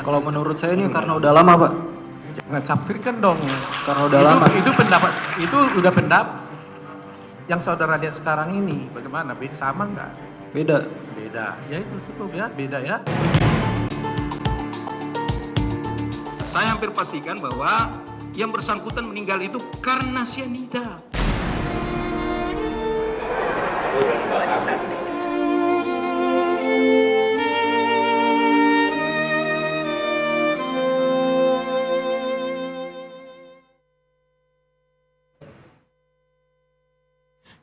Kalau menurut saya ini karena udah lama, Pak. Jangan saptirkan dong. Karena udah lama. Itu pendapat, itu udah pendapat. Yang saudara lihat sekarang ini, bagaimana? Sama nggak? Beda. Beda. Ya itu cukup ya, beda ya. Saya hampir pastikan bahwa yang bersangkutan meninggal itu karena cyanida.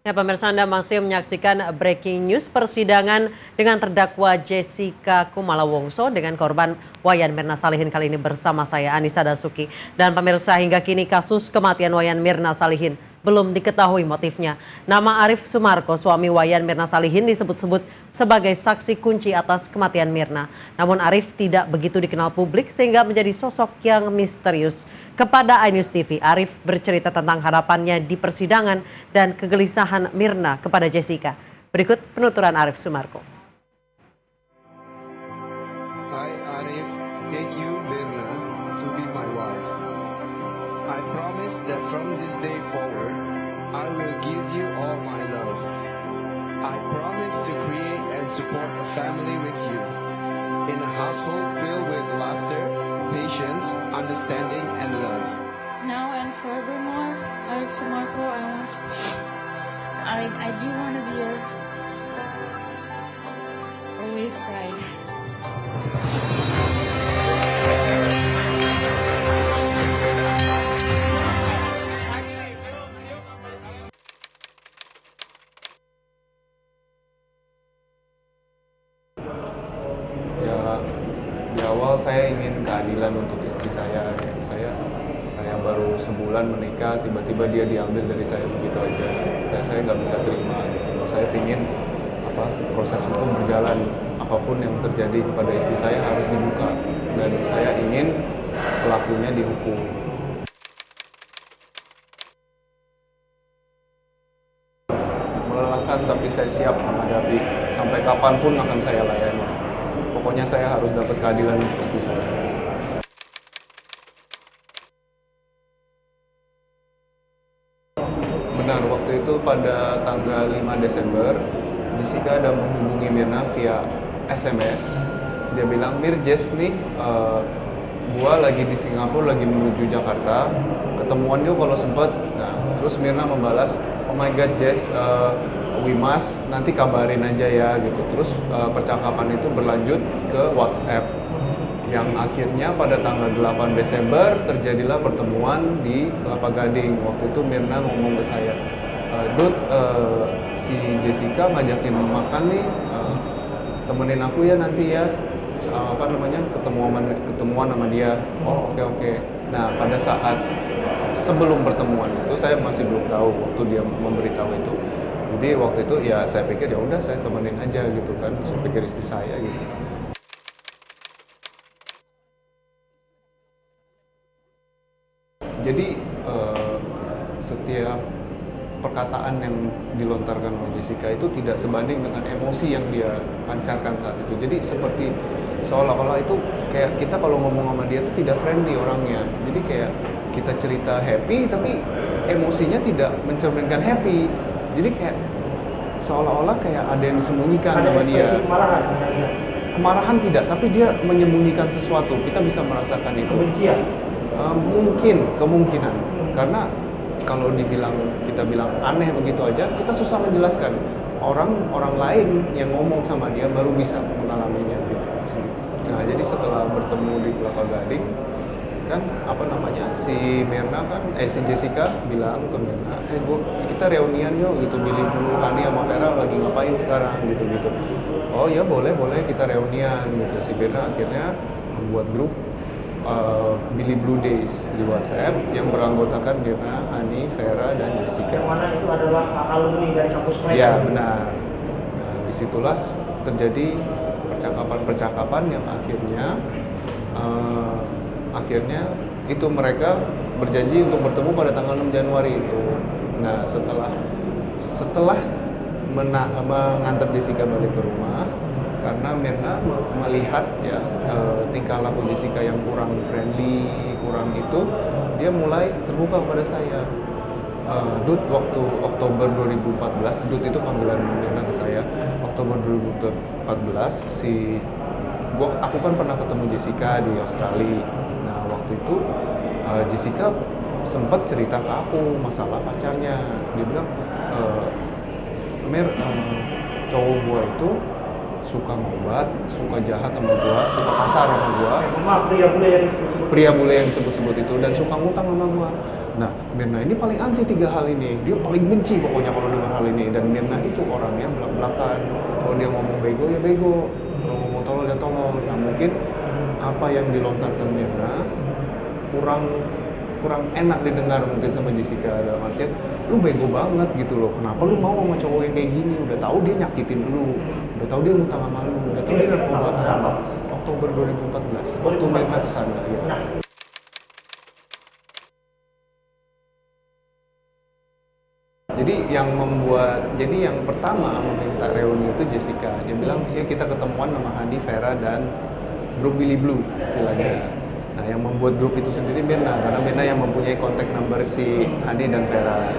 Ya, pemirsa, Anda masih menyaksikan breaking news persidangan dengan terdakwa Jessica Kumala Wongso dengan korban Wayan Mirna Salihin, kali ini bersama saya Anissa Dasuki. Dan pemirsa, hingga kini kasus kematian Wayan Mirna Salihin belum diketahui motifnya. Nama Arif Sumarko, suami Wayan Mirna Salihin, disebut-sebut sebagai saksi kunci atas kematian Mirna. Namun Arif tidak begitu dikenal publik sehingga menjadi sosok yang misterius. Kepada iNews TV, Arif bercerita tentang harapannya di persidangan dan kegelisahan Mirna kepada Jessica. Berikut penuturan Arif Sumarko. I, Arif, take you, Mirna, to be my wife. I promise that from this day forward, I will give you all my love. I promise to create and support a family with you, in a household filled with laughter, patience, understanding, and love. Now and forevermore, Arif Sumarko, I do want to be your always bride. Ya, di awal saya ingin keadilan untuk istri saya gitu. Saya baru sebulan menikah, tiba-tiba dia diambil dari saya begitu aja. Dan saya nggak bisa terima gitu. Saya ingin proses hukum berjalan, apapun yang terjadi kepada istri saya harus dibuka, dan saya ingin pelakunya dihukum. Melelahkan, tapi saya siap menghadapi. Sampai kapanpun akan saya layani. Pokoknya saya harus dapat keadilan untuk istri saya. Benar, waktu itu pada tanggal 5 Desember, Jessica ada menghubungi Mirna via SMS. Dia bilang, "Mir, Jess nih, gua lagi di Singapura, lagi menuju Jakarta. Ketemuan yuk kalau sempet." Nah, terus Mirna membalas, "Oh my god, Jess, we must, nanti kabarin aja ya," gitu. Terus percakapan itu berlanjut ke WhatsApp. Yang akhirnya pada tanggal 8 Desember terjadilah pertemuan di Kelapa Gading. Waktu itu Mirna ngomong ke saya, "Dut, si Jessica ngajakin makan nih, temenin aku ya nanti ya, ketemuan sama dia." "Oh, oke. Nah, pada saat sebelum pertemuan itu saya masih belum tahu waktu dia memberitahu itu. Jadi waktu itu ya saya pikir ya udah saya temenin aja gitu kan, saya pikir istri saya gitu. Jadi setiap perkataan yang dilontarkan oleh Jessica itu tidak sebanding dengan emosi yang dia pancarkan saat itu. Jadi seperti seolah-olah itu kayak kita kalau ngomong sama dia itu tidak friendly orangnya. Jadi kayak kita cerita happy tapi emosinya tidak mencerminkan happy. Jadi kayak seolah-olah kayak ada yang disembunyikan sama dia. Kemarahan tidak, tapi dia menyembunyikan sesuatu. Kita bisa merasakan itu. Kebencian? Kemungkinan. Karena kalau kita bilang aneh begitu aja, kita susah menjelaskan. Orang lain yang ngomong sama dia baru bisa mengalaminya gitu. Nah, jadi setelah bertemu di Kelapa Gading, kan si Jessica bilang ke Mirna, kita reunian yuk gitu, Billy Blue, Hani sama Vera lagi ngapain sekarang gitu. Oh ya boleh kita reunian gitu. Si Mirna akhirnya membuat grup Billy Blue Days di WhatsApp yang beranggotakan Mirna, Hani, Vera, dan Jessica. Yang mana itu adalah alumni dari kampus mereka? Ya benar. Nah, disitulah terjadi percakapan yang akhirnya itu mereka berjanji untuk bertemu pada tanggal 6 Januari itu. Nah, setelah mengantar Jessica balik ke rumah, karena Mirna melihat ya tingkah laku Jessica yang kurang friendly, kurang itu, dia mulai terbuka pada saya. Dut, waktu Oktober 2014, Dut itu panggilan Mirna ke saya. Oktober 2014 aku kan pernah ketemu Jessica di Australia. Nah waktu itu Jessica sempat cerita ke aku masalah pacarnya. Dia bilang, Mir, cowok gua itu suka ngobat, suka jahat sama gua, suka kasar sama gua. Pria bule yang disebut-sebut. Pria bule yang disebut-sebut itu, dan suka ngutang sama gua. Nah, Mirna ini paling anti 3 hal ini. Dia paling benci pokoknya kalau dengar hal ini. Dan Mirna itu orangnya belak-belakan. Kalau dia ngomong bego ya bego, kalau ngomong tolol ya tolol. Nah, mungkin apa yang dilontarkan Mirna kurang enak didengar mungkin sama Jessica, dalam artian lu bego banget gitu loh, kenapa lu mau sama cowok yang kayak gini, udah tahu dia nyakitin lu, udah tahu dia ngutang sama lu, udah tahu dia narkobaan. Oktober 2014 waktu Mirna kesana ya. Jadi yang pertama meminta reuni itu Jessica. Dia bilang, ya kita ketemuan sama Hani, Vera, dan grup Billy Blue istilahnya. Nah, yang membuat grup itu sendiri Mirna, karena Mirna yang mempunyai kontak number si Hani dan Vera.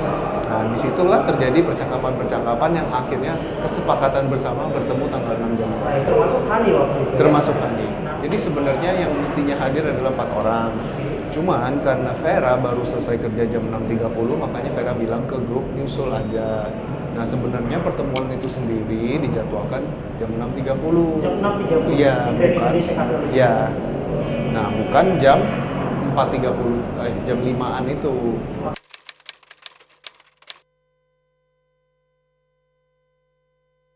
Nah, disitulah terjadi percakapan-percakapan yang akhirnya kesepakatan bersama bertemu tanggal 6 Januari. Termasuk Hani waktu itu. Termasuk Hani. Jadi sebenarnya yang mestinya hadir adalah 4 orang. Cuman karena Vera baru selesai kerja jam 6.30, makanya Vera bilang ke grup nyusul aja. Nah, sebenarnya pertemuan itu sendiri dijadwalkan jam 6.30. Jam 6.30? Iya, bukan. Iya. Nah, bukan jam 4.30, jam 5-an itu.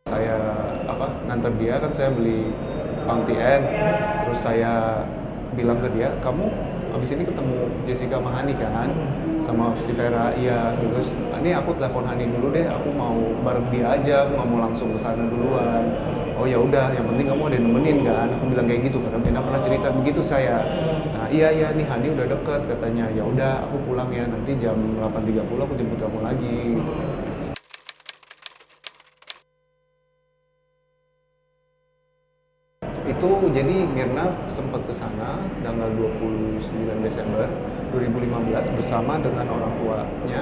Saya nganter dia, kan saya beli Bounty N, terus saya bilang ke dia, kamu abis ini ketemu Jessica sama Hani kan, sama si Vera. Iya, terus ini aku telepon Hani dulu deh, aku mau bareng dia aja, aku nggak mau langsung ke sana duluan. Oh ya udah, yang penting kamu ada nemenin kan, aku bilang kayak gitu karena Mirna pernah cerita begitu saya. Nah iya nih Hani udah deket katanya, ya udah aku pulang ya, nanti jam 8.30 aku jemput kamu lagi gitu. Itu jadi Mirna sempat ke sana tanggal 29 Desember 2015 bersama dengan orang tuanya,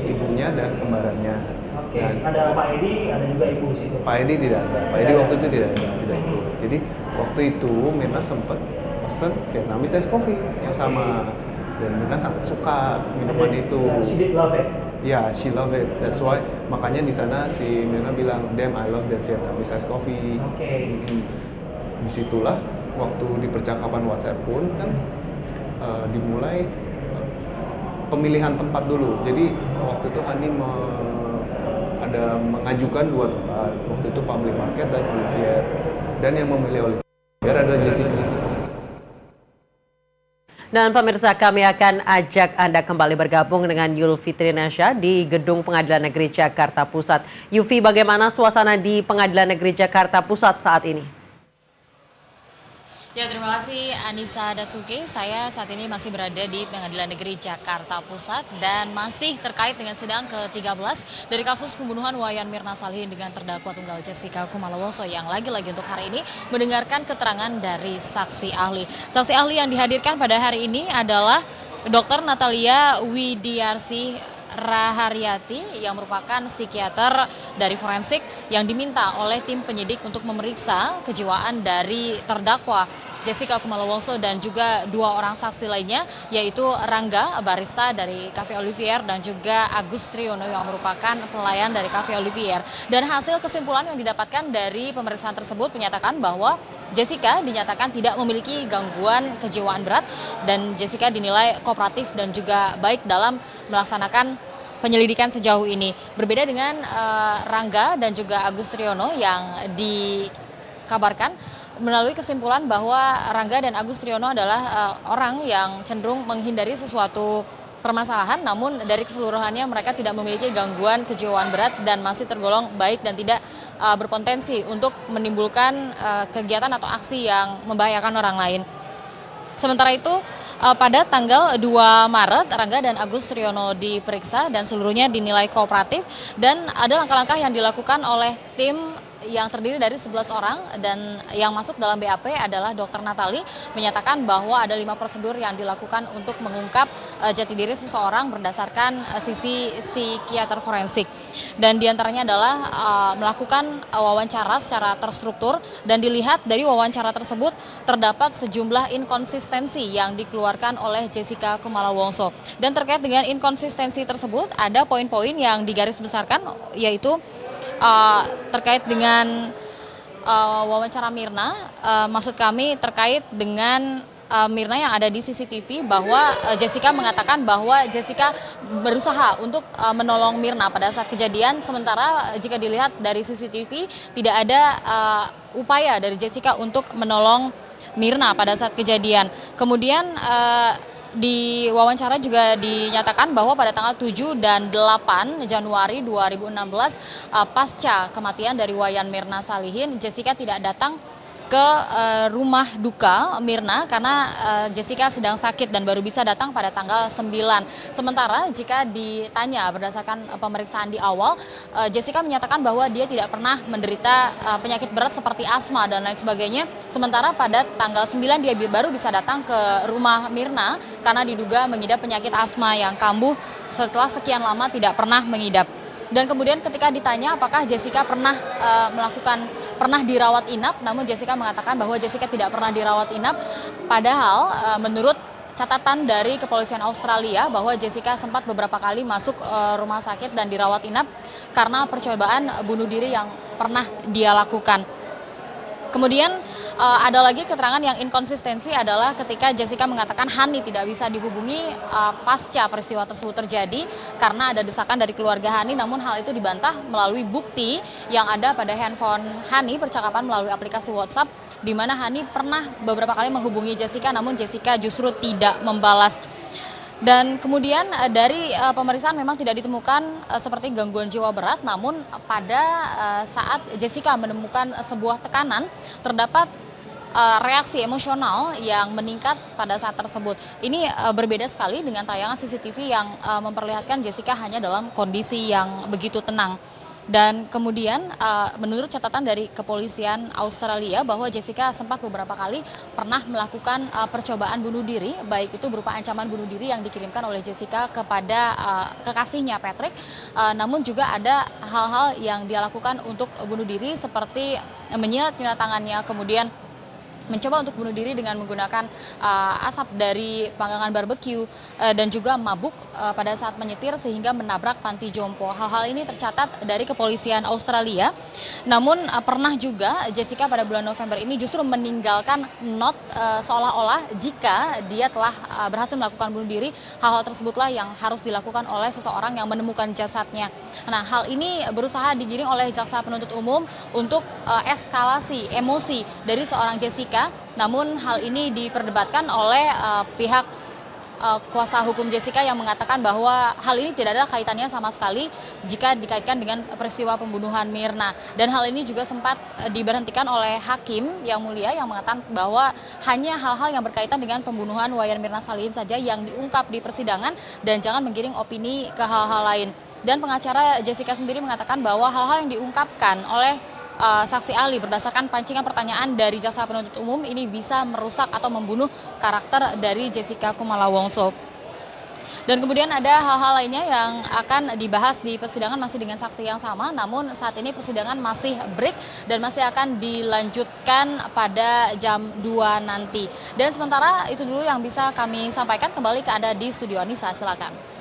ibunya dan kembarannya. Oke, ada Pak Edi, ada juga Ibu situ. Pak Edi tidak ada. Pak Edi waktu itu tidak ikut. Jadi waktu itu Mirna sempat pesen Vietnamese Ice Coffee yang sama, dan Mirna sangat suka minuman itu. She did love it. Ya, she love it. That's why makanya di sana si Mirna bilang, "Damn, I love that Vietnamese Ice Coffee." Oke. Disitulah waktu di percakapan WhatsApp pun kan dimulai pemilihan tempat dulu. Jadi waktu itu Hani ada mengajukan 2 tempat. Waktu itu Public Market dan Olivier. Dan yang memilih Olivier adalah Jessica. Dan pemirsa, kami akan ajak Anda kembali bergabung dengan Yul Fitrinasya di Gedung Pengadilan Negeri Jakarta Pusat. Yufi, bagaimana suasana di Pengadilan Negeri Jakarta Pusat saat ini? Ya, terima kasih Anissa Dasuki. Saya saat ini masih berada di Pengadilan Negeri Jakarta Pusat dan masih terkait dengan sidang ke-13 dari kasus pembunuhan Wayan Mirna Salihin dengan terdakwa tunggal Jessica Kumala Wongso yang lagi-lagi untuk hari ini mendengarkan keterangan dari saksi ahli. Saksi ahli yang dihadirkan pada hari ini adalah Dr. Natalia Widiarsi Raharyati yang merupakan psikiater dari forensik yang diminta oleh tim penyidik untuk memeriksa kejiwaan dari terdakwa Jessica Kumala Wongso dan juga 2 orang saksi lainnya, yaitu Rangga, barista dari Cafe Olivier, dan juga Agus Triyono yang merupakan pelayan dari Cafe Olivier. Dan hasil kesimpulan yang didapatkan dari pemeriksaan tersebut menyatakan bahwa Jessica dinyatakan tidak memiliki gangguan kejiwaan berat dan Jessica dinilai kooperatif dan juga baik dalam melaksanakan penyelidikan sejauh ini. Berbeda dengan Rangga dan juga Agus Triyono yang dikabarkan melalui kesimpulan bahwa Rangga dan Agus Triyono adalah orang yang cenderung menghindari sesuatu permasalahan, namun dari keseluruhannya mereka tidak memiliki gangguan kejiwaan berat dan masih tergolong baik dan tidak berpotensi untuk menimbulkan kegiatan atau aksi yang membahayakan orang lain. Sementara itu, pada tanggal 2 Maret, Rangga dan Agus Triyono diperiksa dan seluruhnya dinilai kooperatif dan ada langkah-langkah yang dilakukan oleh tim yang terdiri dari 11 orang dan yang masuk dalam BAP adalah Dr. Natali menyatakan bahwa ada 5 prosedur yang dilakukan untuk mengungkap jati diri seseorang berdasarkan sisi psikiater forensik. Dan diantaranya adalah melakukan wawancara secara terstruktur dan dilihat dari wawancara tersebut terdapat sejumlah inkonsistensi yang dikeluarkan oleh Jessica Kumala Wongso. Dan terkait dengan inkonsistensi tersebut ada poin-poin yang digarisbesarkan yaitu terkait dengan wawancara Mirna, maksud kami terkait dengan Mirna yang ada di CCTV bahwa Jessica mengatakan bahwa Jessica berusaha untuk menolong Mirna pada saat kejadian, sementara jika dilihat dari CCTV tidak ada upaya dari Jessica untuk menolong Mirna pada saat kejadian. Kemudian di wawancara juga dinyatakan bahwa pada tanggal 7 dan 8 Januari 2016 pasca kematian dari Wayan Mirna Salihin, Jessica tidak datang ke rumah duka Mirna karena Jessica sedang sakit dan baru bisa datang pada tanggal 9. Sementara jika ditanya berdasarkan pemeriksaan di awal, Jessica menyatakan bahwa dia tidak pernah menderita penyakit berat seperti asma dan lain sebagainya. Sementara pada tanggal 9 dia baru bisa datang ke rumah Mirna karena diduga mengidap penyakit asma yang kambuh setelah sekian lama tidak pernah mengidap. Dan kemudian ketika ditanya apakah Jessica pernah pernah dirawat inap, namun Jessica mengatakan bahwa Jessica tidak pernah dirawat inap. Padahal menurut catatan dari kepolisian Australia bahwa Jessica sempat beberapa kali masuk rumah sakit dan dirawat inap karena percobaan bunuh diri yang pernah dia lakukan. Kemudian ada lagi keterangan yang inkonsistensi adalah ketika Jessica mengatakan Hani tidak bisa dihubungi pasca peristiwa tersebut terjadi karena ada desakan dari keluarga Hani, namun hal itu dibantah melalui bukti yang ada pada handphone Hani, percakapan melalui aplikasi WhatsApp di mana Hani pernah beberapa kali menghubungi Jessica namun Jessica justru tidak membalas. Dan kemudian dari pemeriksaan memang tidak ditemukan seperti gangguan jiwa berat, namun pada saat Jessica menemukan sebuah tekanan, terdapat reaksi emosional yang meningkat pada saat tersebut. Ini berbeda sekali dengan tayangan CCTV yang memperlihatkan Jessica hanya dalam kondisi yang begitu tenang. Dan kemudian menurut catatan dari kepolisian Australia bahwa Jessica sempat beberapa kali pernah melakukan percobaan bunuh diri, baik itu berupa ancaman bunuh diri yang dikirimkan oleh Jessica kepada kekasihnya Patrick, namun juga ada hal-hal yang dia lakukan untuk bunuh diri seperti menyilat-nyilat tangannya, kemudian mencoba untuk bunuh diri dengan menggunakan asap dari panggangan barbeque dan juga mabuk pada saat menyetir sehingga menabrak panti jompo. Hal-hal ini tercatat dari kepolisian Australia. Namun pernah juga Jessica pada bulan November ini justru meninggalkan not seolah-olah jika dia telah berhasil melakukan bunuh diri, hal-hal tersebutlah yang harus dilakukan oleh seseorang yang menemukan jasadnya. Nah, hal ini berusaha digiring oleh jaksa penuntut umum untuk eskalasi emosi dari seorang Jessica. Namun hal ini diperdebatkan oleh pihak kuasa hukum Jessica yang mengatakan bahwa hal ini tidak ada kaitannya sama sekali jika dikaitkan dengan peristiwa pembunuhan Mirna. Dan hal ini juga sempat diberhentikan oleh hakim yang mulia yang mengatakan bahwa hanya hal-hal yang berkaitan dengan pembunuhan Wayan Mirna Salihin saja yang diungkap di persidangan dan jangan menggiring opini ke hal-hal lain. Dan pengacara Jessica sendiri mengatakan bahwa hal-hal yang diungkapkan oleh saksi ahli berdasarkan pancingan pertanyaan dari jaksa penuntut umum ini bisa merusak atau membunuh karakter dari Jessica Kumala Wongso. Dan kemudian ada hal-hal lainnya yang akan dibahas di persidangan masih dengan saksi yang sama, namun saat ini persidangan masih break dan masih akan dilanjutkan pada jam 2 nanti. Dan sementara itu dulu yang bisa kami sampaikan, kembali ke Anda di studio. Anissa, silakan.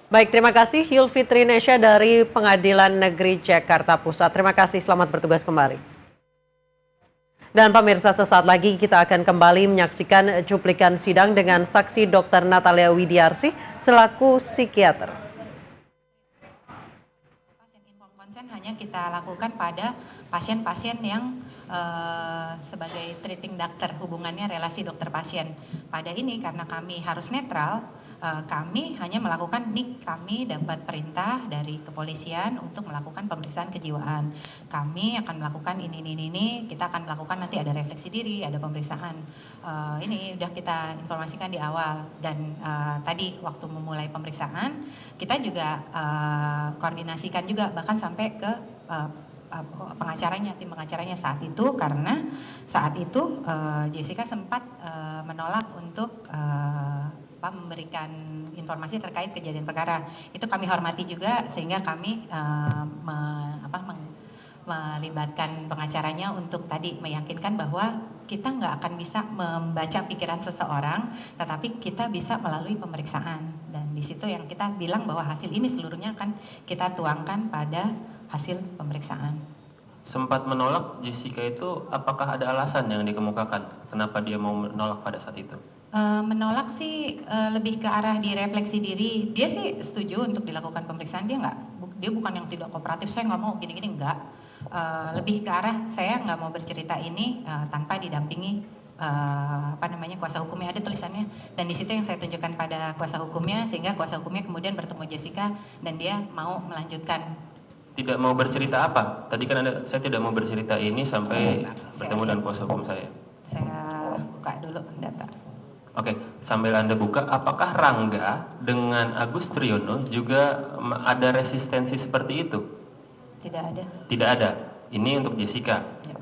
Baik, terima kasih Yulfitri Nesya dari Pengadilan Negeri Jakarta Pusat. Terima kasih, selamat bertugas kembali. Dan pemirsa, sesaat lagi kita akan kembali menyaksikan cuplikan sidang dengan saksi Dr. Natalia Widiarsih selaku psikiater. Pasien inform consent hanya kita lakukan pada pasien-pasien yang sebagai treating doctor, hubungannya relasi dokter pasien. Pada ini karena kami harus netral, kami hanya melakukan kami dapat perintah dari kepolisian untuk melakukan pemeriksaan kejiwaan. Kami akan melakukan ini, kita akan melakukan nanti ada refleksi diri, ada pemeriksaan. Ini udah kita informasikan di awal dan tadi waktu memulai pemeriksaan kita juga koordinasikan juga bahkan sampai ke tim pengacaranya saat itu, karena saat itu Jessica sempat menolak untuk memberikan informasi terkait kejadian perkara. Itu kami hormati juga sehingga kami melibatkan pengacaranya untuk tadi meyakinkan bahwa kita nggak akan bisa membaca pikiran seseorang, tetapi kita bisa melalui pemeriksaan. Dan di situ yang kita bilang bahwa hasil ini seluruhnya akan kita tuangkan pada hasil pemeriksaan. Sempat menolak Jessica itu, apakah ada alasan yang dikemukakan kenapa dia mau menolak pada saat itu? Menolak sih lebih ke arah direfleksi diri. Dia sih setuju untuk dilakukan pemeriksaan, dia bukan yang tidak kooperatif, saya nggak mau gini-gini, enggak. Lebih ke arah saya nggak mau bercerita ini tanpa didampingi kuasa hukumnya, ada tulisannya, dan di situ yang saya tunjukkan pada kuasa hukumnya sehingga kuasa hukumnya kemudian bertemu Jessica dan dia mau melanjutkan. Tidak mau bercerita apa? Tadi kan saya tidak mau bercerita ini sampai bertemu dengan kuasa hukum saya. Saya buka dulu data. Oke, sambil Anda buka, apakah Rangga dengan Agus Triyono juga ada resistensi seperti itu? Tidak ada. Tidak ada. Ini untuk Jessica. Ya.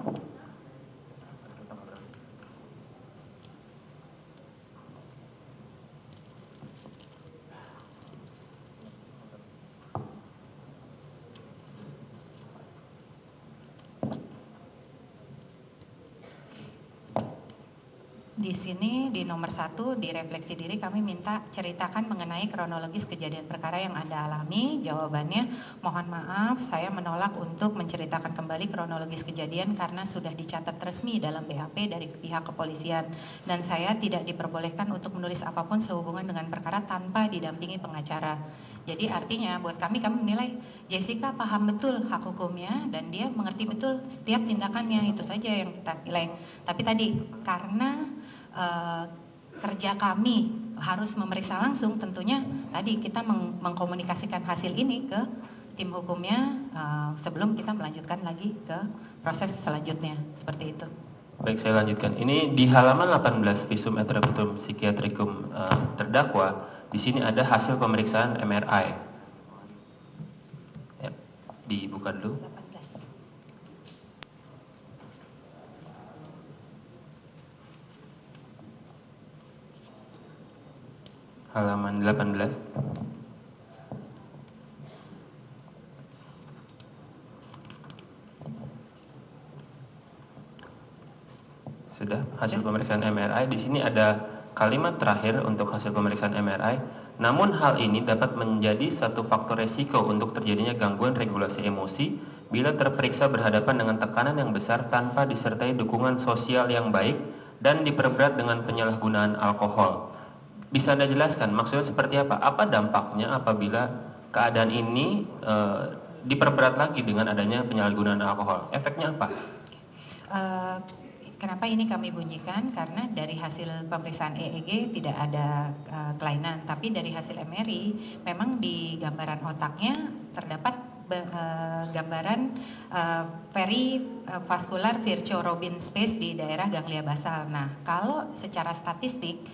Di sini di nomor 1 di refleksi diri kami minta ceritakan mengenai kronologis kejadian perkara yang Anda alami. Jawabannya, mohon maaf saya menolak untuk menceritakan kembali kronologis kejadian karena sudah dicatat resmi dalam BAP dari pihak kepolisian dan saya tidak diperbolehkan untuk menulis apapun sehubungan dengan perkara tanpa didampingi pengacara. Jadi artinya buat kami menilai Jessica paham betul hak hukumnya dan dia mengerti betul setiap tindakannya, itu saja yang kita nilai. Tapi tadi karena kerja kami harus memeriksa langsung, tentunya tadi kita mengkomunikasikan hasil ini ke tim hukumnya sebelum kita melanjutkan lagi ke proses selanjutnya, seperti itu. Baik, saya lanjutkan. Ini di halaman 18 Visum et Repertum Psikiatricum terdakwa, di sini ada hasil pemeriksaan MRI. Ya, dibuka dulu. Halaman 18. Sudah, hasil pemeriksaan MRI. Di sini ada kalimat terakhir untuk hasil pemeriksaan MRI. Namun hal ini dapat menjadi satu faktor resiko untuk terjadinya gangguan regulasi emosi bila terperiksa berhadapan dengan tekanan yang besar tanpa disertai dukungan sosial yang baik dan diperberat dengan penyalahgunaan alkohol. Bisa Anda jelaskan maksudnya seperti apa? Apa dampaknya apabila keadaan ini diperberat lagi dengan adanya penyalahgunaan alkohol? Efeknya apa? Kenapa ini kami bunyikan? Karena dari hasil pemeriksaan EEG tidak ada kelainan, tapi dari hasil MRI memang di gambaran otaknya terdapat gambaran perivascular Virchow-Robin space di daerah ganglia basal. Nah, kalau secara statistik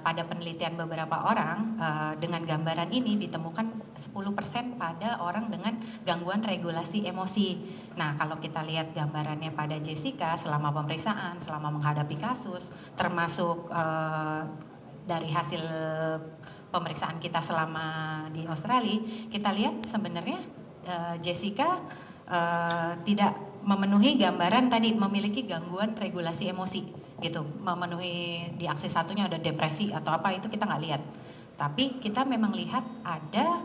pada penelitian beberapa orang dengan gambaran ini ditemukan 10% pada orang dengan gangguan regulasi emosi. Nah, kalau kita lihat gambarannya pada Jessica selama pemeriksaan, selama menghadapi kasus, termasuk dari hasil pemeriksaan kita selama di Australia, kita lihat sebenarnya Jessica tidak memenuhi gambaran tadi memiliki gangguan regulasi emosi gitu, memenuhi di akses satunya ada depresi atau apa itu kita nggak lihat. Tapi kita memang lihat ada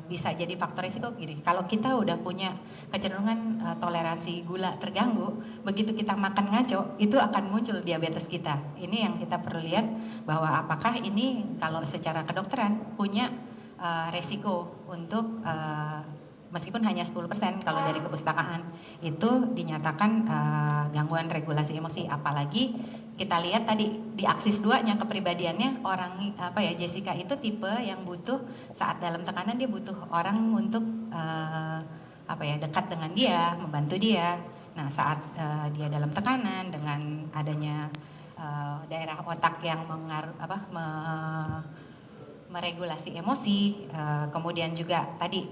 bisa jadi faktor risiko gini. Kalau kita udah punya kecenderungan toleransi gula terganggu, begitu kita makan ngaco, itu akan muncul diabetes kita. Ini yang kita perlu lihat bahwa apakah ini kalau secara kedokteran punya resiko untuk meskipun hanya 10% kalau dari kepustakaan itu dinyatakan gangguan regulasi emosi. Apalagi kita lihat tadi di aksis 2-nya kepribadiannya orang Jessica itu tipe yang butuh saat dalam tekanan dia butuh orang untuk dekat dengan dia, membantu dia. Nah, saat dia dalam tekanan dengan adanya daerah otak yang meregulasi emosi, kemudian juga tadi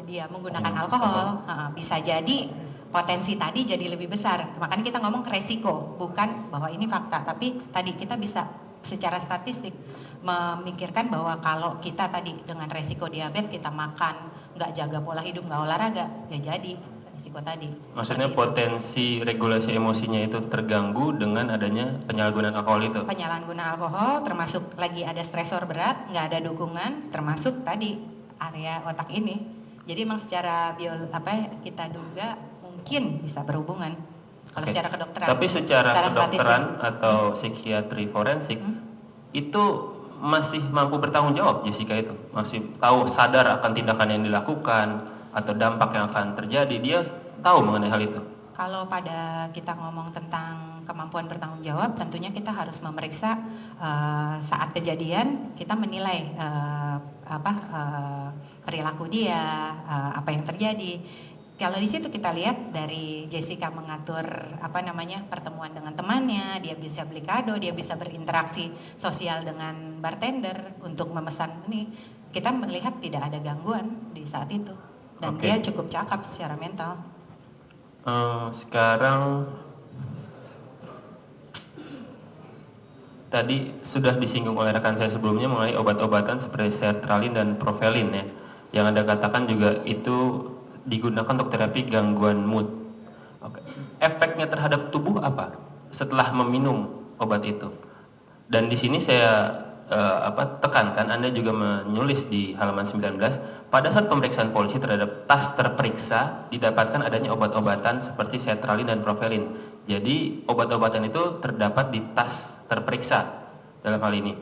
dia menggunakan alkohol, bisa jadi potensi tadi jadi lebih besar. Makanya kita ngomong resiko, bukan bahwa ini fakta, tapi tadi kita bisa secara statistik memikirkan bahwa kalau kita tadi dengan resiko diabetes, kita makan, nggak jaga pola hidup, nggak olahraga, ya jadi resiko tadi. Maksudnya potensi regulasi emosinya itu terganggu dengan adanya penyalahgunaan alkohol itu? Penyalahgunaan alkohol, termasuk lagi ada stresor berat, nggak ada dukungan, termasuk tadi area otak ini. Jadi memang secara kita duga mungkin bisa berhubungan. Kalau secara kedokteran. Tapi secara kedokteran atau psikiatri forensik itu masih mampu bertanggung jawab Jessica itu? Masih tahu, sadar akan tindakan yang dilakukan atau dampak yang akan terjadi, dia tahu mengenai hal itu? Kalau pada kita ngomong tentang kemampuan bertanggung jawab, tentunya kita harus memeriksa saat kejadian, kita menilai perilaku dia, apa yang terjadi. Kalau di situ kita lihat dari Jessica mengatur pertemuan dengan temannya, dia bisa beli kado, dia bisa berinteraksi sosial dengan bartender untuk memesan ini. Kita melihat tidak ada gangguan di saat itu, dan dia cukup cakap secara mental. Sekarang tadi sudah disinggung oleh rekan saya sebelumnya mengenai obat-obatan seperti sertralin dan provelin ya, yang Anda katakan juga itu digunakan untuk terapi gangguan mood. Efeknya terhadap tubuh apa setelah meminum obat itu? Dan di sini saya tekankan, Anda juga menulis di halaman 19, pada saat pemeriksaan polisi terhadap tas terperiksa didapatkan adanya obat-obatan seperti sertralin dan provelin. Jadi obat-obatan itu terdapat di tas terperiksa dalam hal ini.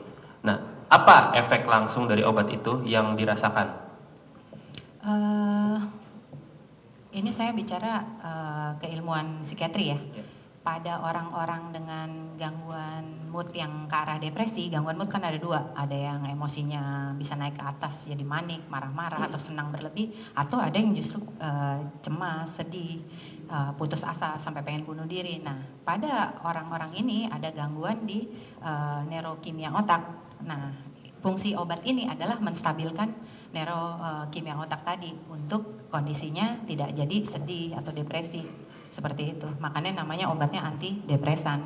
Nah, apa efek langsung dari obat itu yang dirasakan? Ini saya bicara keilmuan psikiatri ya. Pada orang-orang dengan gangguan mood yang ke arah depresi, gangguan mood kan ada dua, ada yang emosinya bisa naik ke atas jadi manik, marah-marah atau senang berlebih, atau ada yang justru cemas, sedih, putus asa sampai pengen bunuh diri. Nah, pada orang-orang ini ada gangguan di neurokimia otak. Nah, fungsi obat ini adalah menstabilkan neurokimia otak tadi untuk kondisinya tidak jadi sedih atau depresi. Seperti itu, makanya namanya obatnya antidepresan.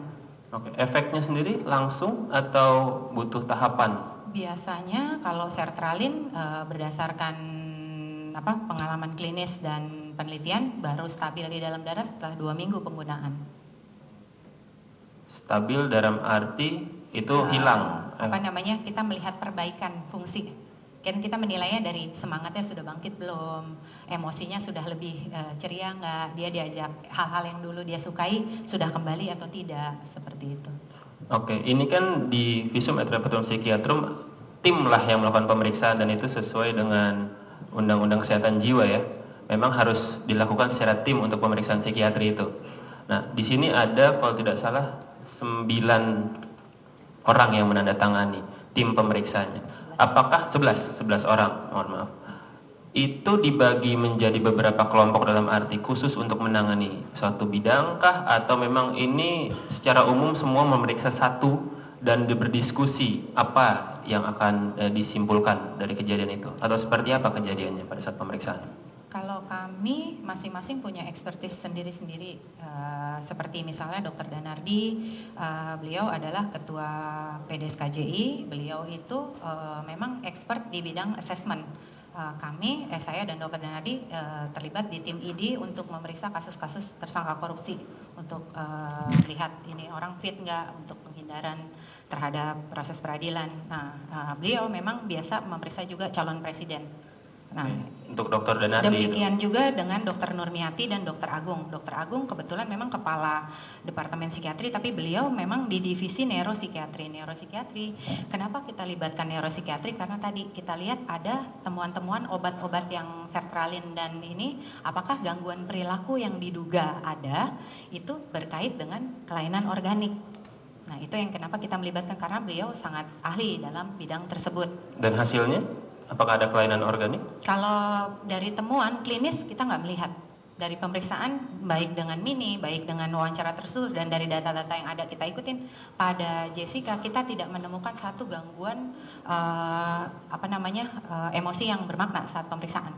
Oke, efeknya sendiri langsung atau butuh tahapan? Biasanya kalau sertralin berdasarkan pengalaman klinis dan penelitian baru stabil di dalam darah setelah 2 minggu penggunaan. Stabil dalam arti itu hilang? Kita melihat perbaikan fungsi. Kan kita menilainya dari semangatnya sudah bangkit belum, emosinya sudah lebih ceria nggak, dia diajak hal-hal yang dulu dia sukai sudah kembali atau tidak, seperti itu. Oke, ini kan di Visum et Repertum Psychiatrum tim lah yang melakukan pemeriksaan dan itu sesuai dengan Undang-Undang Kesehatan Jiwa ya. Memang harus dilakukan secara tim untuk pemeriksaan psikiatri itu. Nah, di sini ada kalau tidak salah 9 orang yang menandatangani tim pemeriksanya. Apakah 11 orang, mohon maaf. Itu dibagi menjadi beberapa kelompok dalam arti khusus untuk menangani suatu bidangkah atau memang ini secara umum semua memeriksa satu dan berdiskusi apa yang akan disimpulkan dari kejadian itu atau seperti apa kejadiannya pada saat pemeriksaan? Kalau kami masing-masing punya ekspertis sendiri-sendiri, seperti misalnya Dr. Danardi, beliau adalah ketua PDSKJI, beliau itu memang expert di bidang assessment. Saya dan Dr. Danardi terlibat di tim ID untuk memeriksa kasus-kasus tersangka korupsi, untuk lihat ini orang fit nggak untuk penghindaran terhadap proses peradilan. Nah, beliau memang biasa memeriksa juga calon presiden. Nah, untuk dokter dan ahli. demikian juga dengan Dr. Nurmiati dan Dr. Agung. Dr. Agung kebetulan memang kepala Departemen Psikiatri, tapi beliau memang di divisi neuropsikiatri. Kenapa kita libatkan neuropsikiatri? Karena tadi kita lihat ada temuan-temuan obat-obat yang sertralin dan ini, apakah gangguan perilaku yang diduga ada itu berkait dengan kelainan organik. Nah, itu yang kenapa kita melibatkan, karena beliau sangat ahli dalam bidang tersebut. Dan hasilnya? Apakah ada kelainan organik? Kalau dari temuan klinis kita nggak melihat. Dari pemeriksaan baik dengan MINI, baik dengan wawancara tersusun dan dari data-data yang ada kita ikutin pada Jessica, kita tidak menemukan satu gangguan emosi yang bermakna saat pemeriksaan.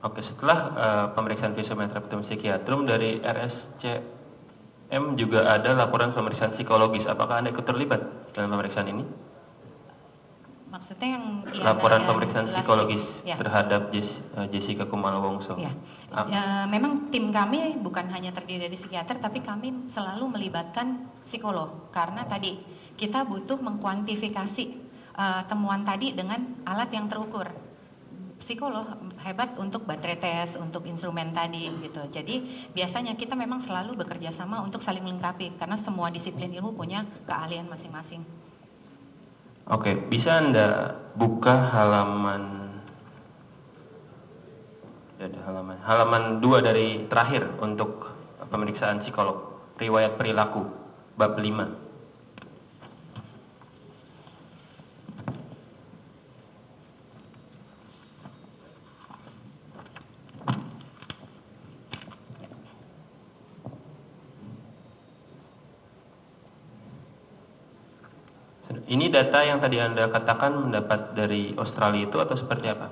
Oke, setelah pemeriksaan Physiometraptum Psikiatrum dari RSCM juga ada laporan pemeriksaan psikologis. Apakah Anda ikut terlibat dalam pemeriksaan ini? Maksudnya yang laporan pemeriksaan psikologis ya, terhadap Jessica Kumala Wongso. Ya. Memang tim kami bukan hanya terdiri dari psikiater, tapi kami selalu melibatkan psikolog karena tadi kita butuh mengkuantifikasi temuan tadi dengan alat yang terukur. Psikolog hebat untuk baterai tes, untuk instrumen tadi gitu. Jadi biasanya kita memang selalu bekerja sama untuk saling melengkapi karena semua disiplin ilmu punya keahlian masing-masing. Oke, bisa Anda buka halaman 2 dari terakhir untuk pemeriksaan psikolog, riwayat perilaku, bab 5. Ini data yang tadi Anda katakan mendapat dari Australia itu atau seperti apa?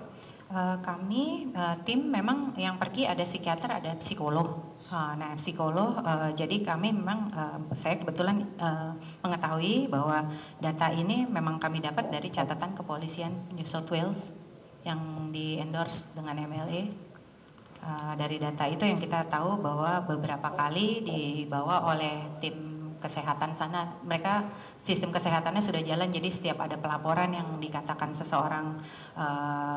Kami tim memang yang pergi ada psikiater, ada psikolog. Nah, psikolog, jadi kami memang saya kebetulan mengetahui bahwa data ini memang kami dapat dari catatan kepolisian New South Wales yang di endorse dengan MLA. Dari data itu yang kita tahu bahwa beberapa kali dibawa oleh tim kesehatan sana, mereka sistem kesehatannya sudah jalan, jadi setiap ada pelaporan yang dikatakan seseorang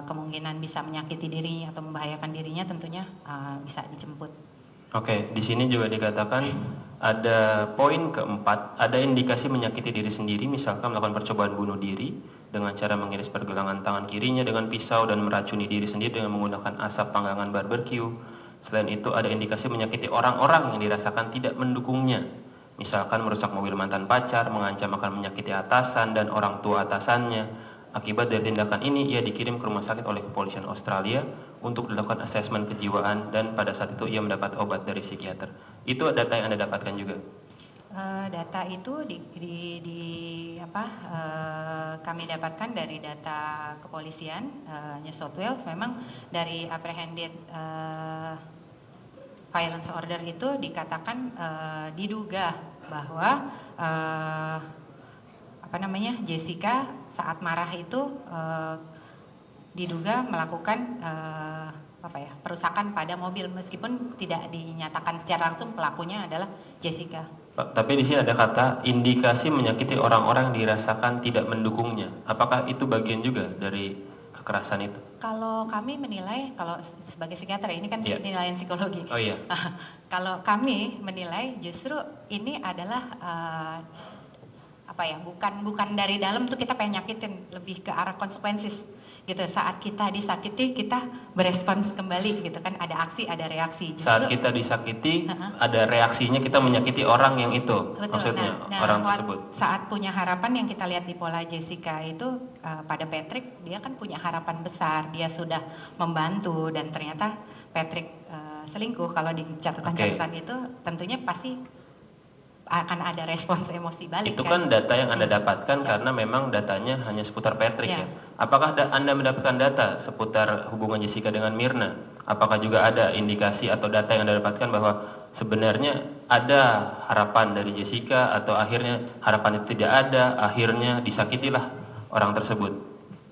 kemungkinan bisa menyakiti dirinya atau membahayakan dirinya, tentunya bisa dijemput. Oke, di sini juga dikatakan ada poin keempat, ada indikasi menyakiti diri sendiri, misalkan melakukan percobaan bunuh diri dengan cara mengiris pergelangan tangan kirinya dengan pisau dan meracuni diri sendiri dengan menggunakan asap panggangan barbecue. Selain itu ada indikasi menyakiti orang-orang yang dirasakan tidak mendukungnya, misalkan merusak mobil mantan pacar, mengancam akan menyakiti atasan dan orang tua atasannya. Akibat dari tindakan ini, ia dikirim ke rumah sakit oleh kepolisian Australia untuk dilakukan asesmen kejiwaan dan pada saat itu ia mendapat obat dari psikiater. Itu data yang Anda dapatkan juga? Data itu kami dapatkan dari data kepolisian New South Wales. Memang dari apprehended violence order itu dikatakan diduga bahwa Jessica saat marah itu diduga melakukan perusakan pada mobil, meskipun tidak dinyatakan secara langsung pelakunya adalah Jessica. Tapi di sini ada kata indikasi menyakiti orang-orang yang dirasakan tidak mendukungnya. Apakah itu bagian juga dari kekerasan itu? Kalau kami menilai, kalau sebagai psikiater, ini kan penilaian psikologi. Oh iya. Kalau kami menilai justru ini adalah bukan dari dalam tuh kita pengen nyakitin, lebih ke arah konsekuensi gitu. Saat kita disakiti kita berespons kembali gitu kan, ada aksi ada reaksi. Justru, saat kita disakiti ada reaksinya, kita menyakiti orang yang itu. Betul. Maksudnya orang tersebut. Saat punya harapan yang kita lihat di pola Jessica itu pada Patrick, dia kan punya harapan besar, dia sudah membantu dan ternyata Patrick selingkuh. Kalau di catatan-catatan itu tentunya pasti akan ada respons emosi balik. Itu kan data yang Anda dapatkan karena memang datanya hanya seputar Patrick ya. Apakah Anda mendapatkan data seputar hubungan Jessica dengan Mirna? Apakah juga ada indikasi atau data yang Anda dapatkan bahwa sebenarnya ada harapan dari Jessica atau akhirnya harapan itu tidak ada, akhirnya disakitilah orang tersebut?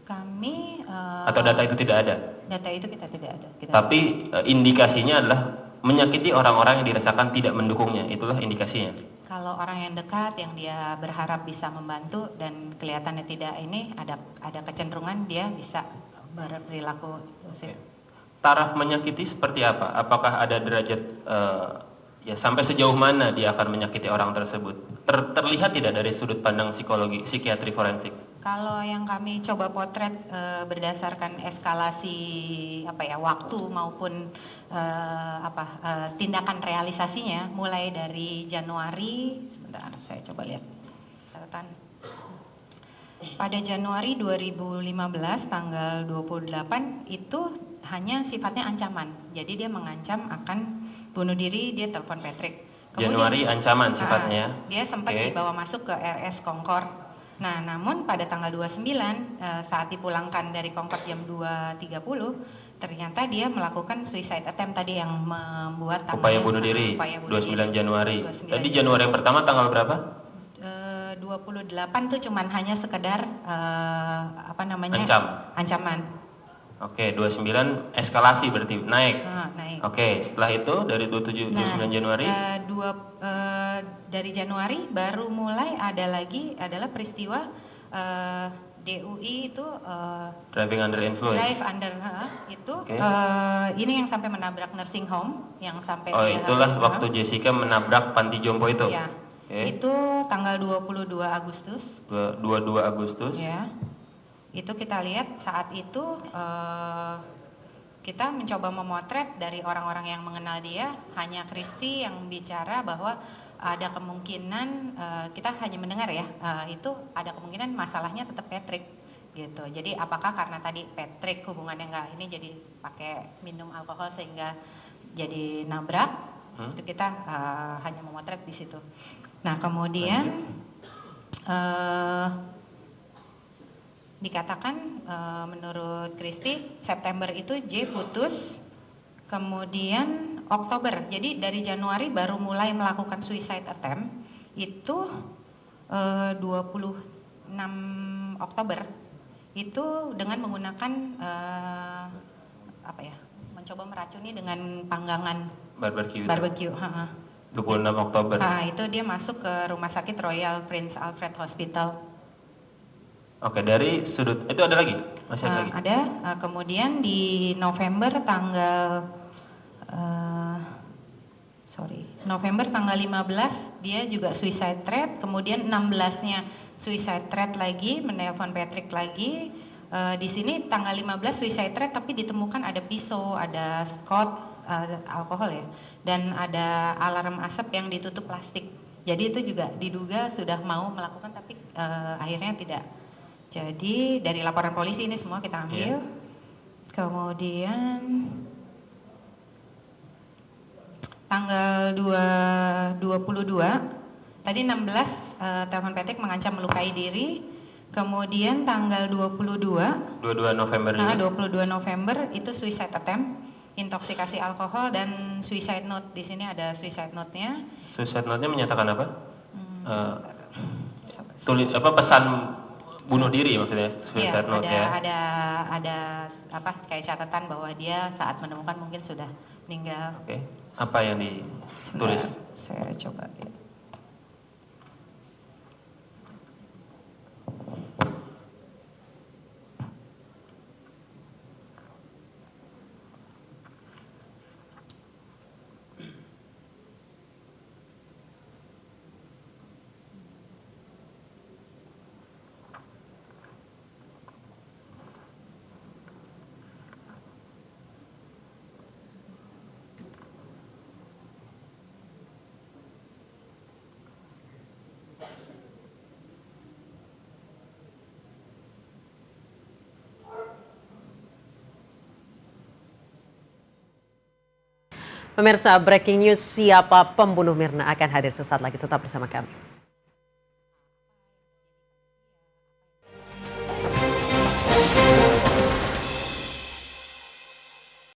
Kami atau data itu tidak ada? Data itu kita tidak ada. Tapi indikasinya adalah menyakiti orang-orang yang dirasakan tidak mendukungnya, itulah indikasinya. Kalau orang yang dekat yang dia berharap bisa membantu dan kelihatannya tidak ini ada kecenderungan dia bisa berperilaku impulsif. Taraf menyakiti seperti apa? Apakah ada derajat ya sampai sejauh mana dia akan menyakiti orang tersebut? Terlihat tidak dari sudut pandang psikologi, psikiatri forensik? Kalau yang kami coba potret berdasarkan eskalasi waktu maupun tindakan realisasinya, mulai dari Januari, sebentar saya coba lihat catatan. Pada Januari 2015 tanggal 28 itu hanya sifatnya ancaman. Jadi dia mengancam akan bunuh diri, dia telepon Patrick. Kemudian, Januari ancaman sifatnya. Dia sempat dibawa masuk ke RS Concord. Nah, namun pada tanggal 29 saat dipulangkan dari Concord jam 2.30, ternyata dia melakukan suicide attempt tadi yang membuat upaya bunuh diri. 29 Januari. Tadi Januari yang pertama tanggal berapa? 28 tuh cuman hanya sekedar ancaman. Oke, 29 eskalasi berarti naik. Naik. Oke, setelah itu dari 29 Januari. Dari Januari baru mulai adalah peristiwa DUI itu driving under influence. Ini yang sampai menabrak nursing home yang sampai itulah waktu Jessica menabrak panti jompo itu. Ya. Itu tanggal 22 Agustus. 22 Agustus. Ya. Itu kita lihat saat itu kita mencoba memotret dari orang-orang yang mengenal dia, hanya Kristi yang bicara bahwa ada kemungkinan kita hanya mendengar ya, itu ada kemungkinan masalahnya tetap Patrick gitu. Jadi apakah karena tadi Patrick hubungannya enggak ini jadi pakai minum alkohol sehingga jadi nabrak? Itu kita hanya memotret di situ. Nah, kemudian dikatakan menurut Kristi September itu J putus, kemudian Oktober, jadi dari Januari baru mulai melakukan suicide attempt itu 26 Oktober itu dengan menggunakan mencoba meracuni dengan panggangan barbecue. 26 Oktober. Itu dia masuk ke rumah sakit Royal Prince Alfred Hospital. Oke, dari sudut itu ada lagi? Masih ada lagi? Ada, kemudian di November tanggal November tanggal 15 dia juga suicide threat, kemudian 16-nya suicide threat lagi, menelpon Patrick lagi. Di sini tanggal 15 suicide threat tapi ditemukan ada pisau, ada Scott, ada alkohol ya, dan ada alarm asap yang ditutup plastik. Jadi itu juga diduga sudah mau melakukan tapi akhirnya tidak. Jadi dari laporan polisi ini semua kita ambil. Kemudian tanggal 22 tadi 16 telepon Patrick mengancam melukai diri. Kemudian tanggal 22 November 22 November itu suicide attempt, intoksikasi alkohol dan suicide note. Di sini ada suicide note-nya. Suicide note-nya menyatakan apa? Pesan bunuh diri maksudnya suicide note ya. Ada kayak catatan bahwa dia saat menemukan mungkin sudah meninggal. Oke. Apa yang ditulis? Saya coba lihat. Pemirsa, breaking news siapa pembunuh Mirna akan hadir sesaat lagi, tetap bersama kami.